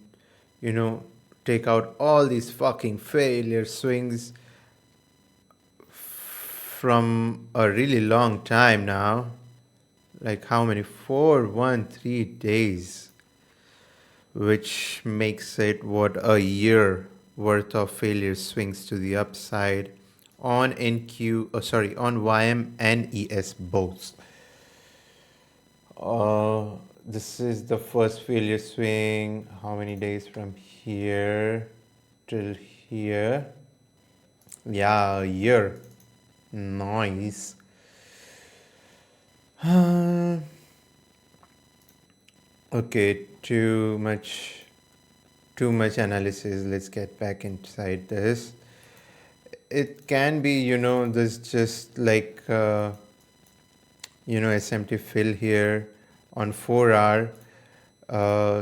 take out all these fucking failure swings from a really long time now. Like how many? 3 days. Which makes it what, a year worth of failure swings to the upside on on YM and ES both. This is the first failure swing. How many days from here till here? Yeah, a year. Nice. Okay, too much analysis. Let's get back inside this. It can be, this just like, SMT fill here on 4 hour.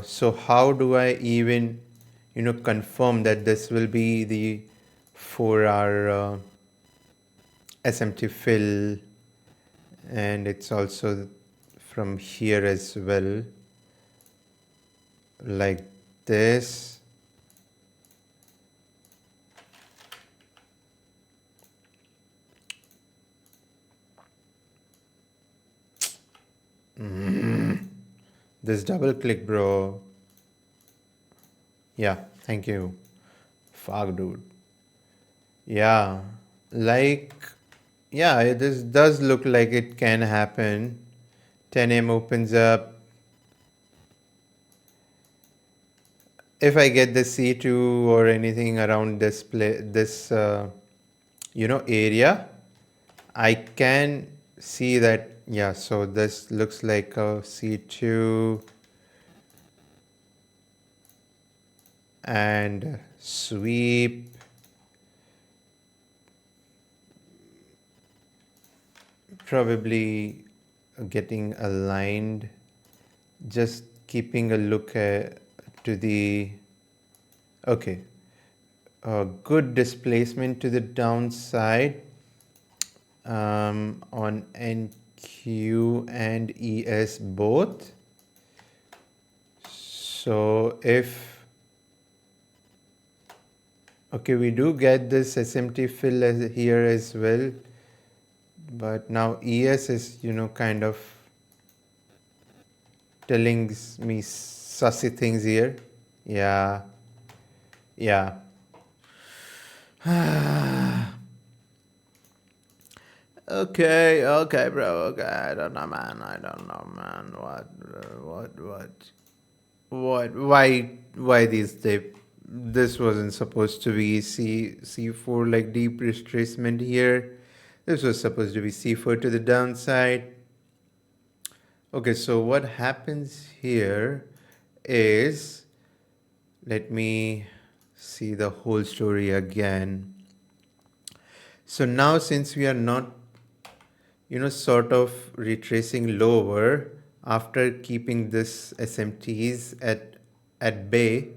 So how do I even, confirm that this will be the 4 hour SMT fill, and it's also from here as well, like this. This double click, bro. Yeah, thank you. Fuck, dude. Yeah, like, yeah, this does look like it can happen. 10 a.m. opens up. If I get the C2 or anything around this area, I can see that, yeah, so this looks like a C2 and sweep. Probably getting aligned, just keeping a look to the, okay, good displacement to the downside on NQ and ES both. So if, okay, we do get this SMT fill here as well, but now ES is, kind of telling me sussy things here. Yeah, yeah. Okay, bro. Okay, I don't know, man. What? Why these dip? This wasn't supposed to be C4 like deep retracement here. This was supposed to be C4 to the downside. Okay, so what happens here is, let me see the whole story again. So now since we are not, sort of retracing lower after keeping this SMTs at bay,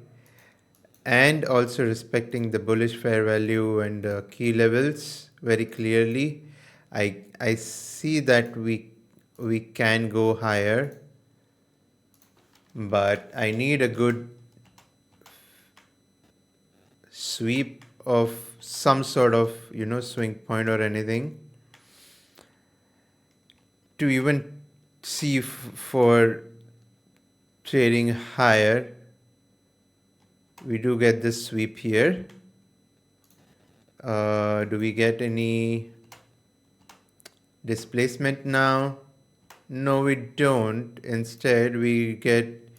and also respecting the bullish fair value and key levels very clearly, I see that we can go higher, but I need a good sweep of some sort of swing point or anything to even see for trading higher. We do get this sweep here. Do we get any displacement now? No, we don't. Instead, we get,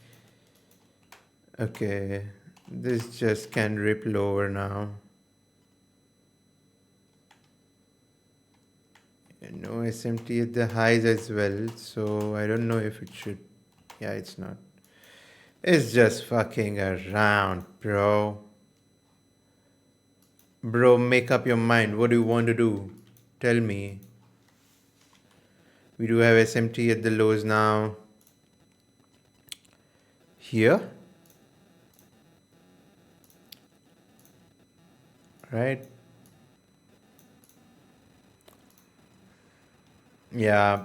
okay, this just can rip lower now. No SMT at the highs as well, so I don't know if it should. Yeah, it's not. It's just fucking around, bro. Bro, make up your mind. What do you want to do? Tell me. We do have SMT at the lows now. Here. Right? Yeah.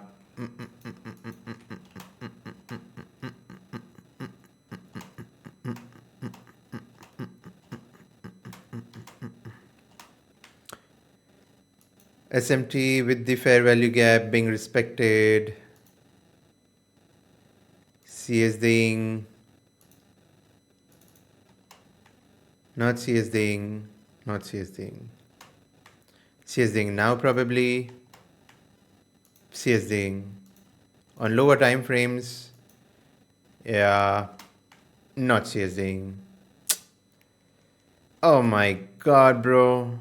SMT with the fair value gap being respected. CSDing. Not CSDing. Not CSDing. CSDing now probably. CSDing. On lower time frames. Yeah. Not CSDing. Oh my god, bro.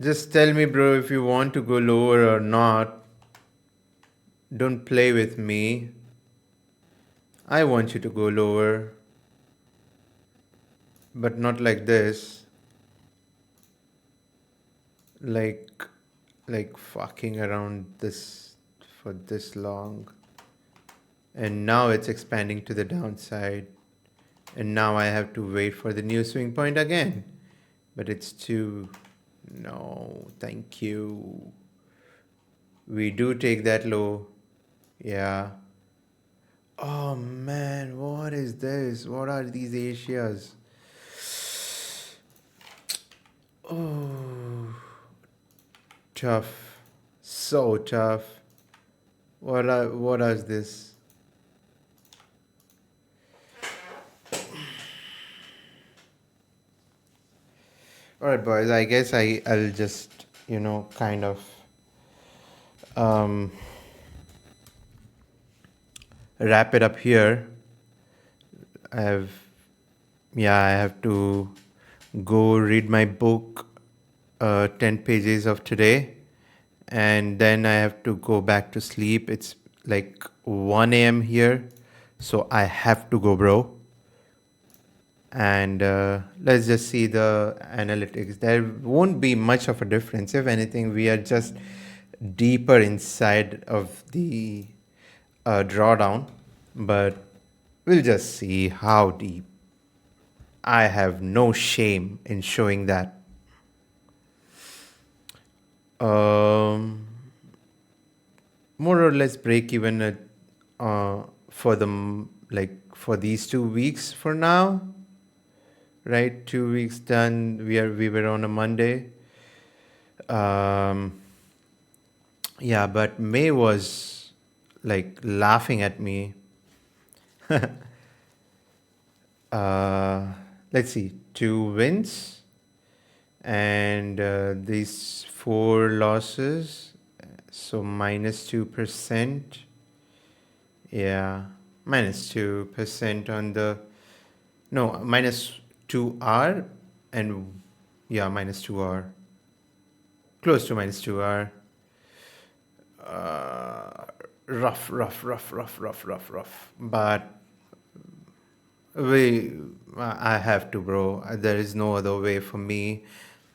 Just tell me, bro, if you want to go lower or not. Don't play with me. I want you to go lower. But not like this. Like fucking around this for this long. And now it's expanding to the downside. And now I have to wait for the new swing point again. But it's too... No, thank you. We do take that low. Yeah. Oh man, what is this? What are these Asias? Oh, tough. So tough. What is this? Alright boys, I guess I'll just, kind of wrap it up here. I have to go read my book, 10 pages of today, and then I have to go back to sleep. It's like 1 a.m. here, so I have to go, bro. And let's just see the analytics. There won't be much of a difference. If anything, we are just deeper inside of the drawdown, but we'll just see how deep. I have no shame in showing that. Um, More or less break even at, for the like for these 2 weeks for now, right? 2 weeks done. We were on a Monday. Um, yeah, but May was like laughing at me. uh, let's see, 2 wins and these 4 losses, so -2%. Yeah, -2% on the, no, -2R, and yeah, -2R, close to -2R. Uh, rough. But we, I have to, bro. There is no other way for me.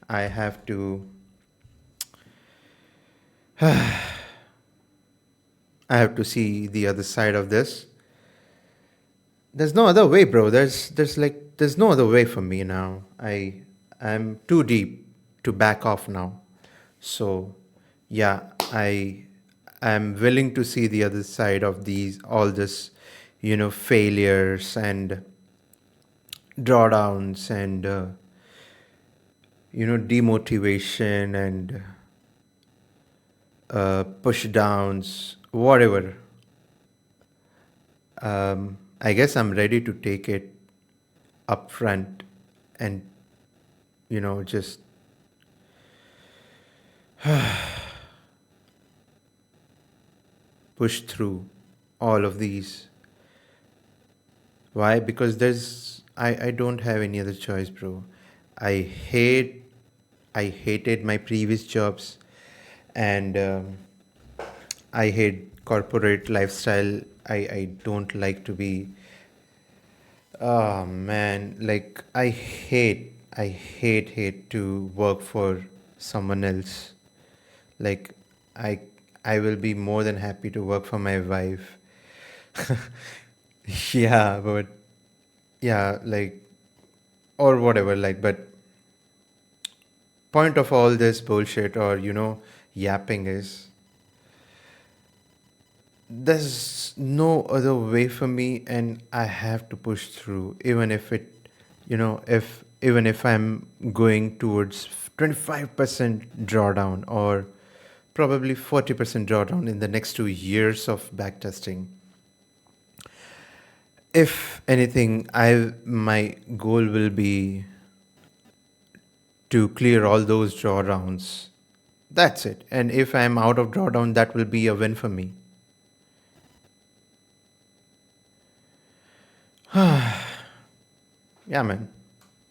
I have to. I have to see the other side of this. There's no other way, bro. There's no other way for me now. I'm too deep to back off now. So yeah, I'm willing to see the other side of these all this, failures and drawdowns and demotivation and push downs, whatever. I guess I'm ready to take it up front and just push through all of these. Why? Because I don't have any other choice, bro. I hate I hated my previous jobs, and I hate corporate lifestyle. I don't like to be. Oh man, like hate to work for someone else. Like I I will be more than happy to work for my wife. Yeah, but yeah, like, or whatever, like, but point of all this bullshit, or yapping, is there's no other way for me, and I have to push through, even if it, if even if I'm going towards 25% drawdown, or probably 40% drawdown in the next 2 years of backtesting. If anything, I my goal will be to clear all those drawdowns. That's it. And if I'm out of drawdown, that will be a win for me. Yeah, man.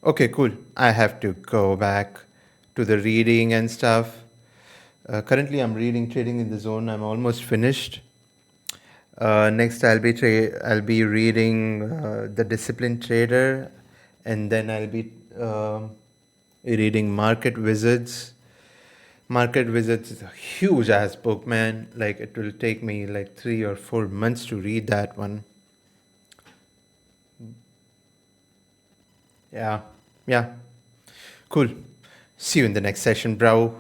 Okay, cool. I have to go back to the reading and stuff. Currently, I'm reading Trading in the Zone. I'm almost finished. Next, I'll be reading The Disciplined Trader, and then I'll be reading Market Wizards. Market Wizards is a huge ass book, man. Like, it will take me like 3 or 4 months to read that one. Yeah, yeah. Cool. See you in the next session, bro.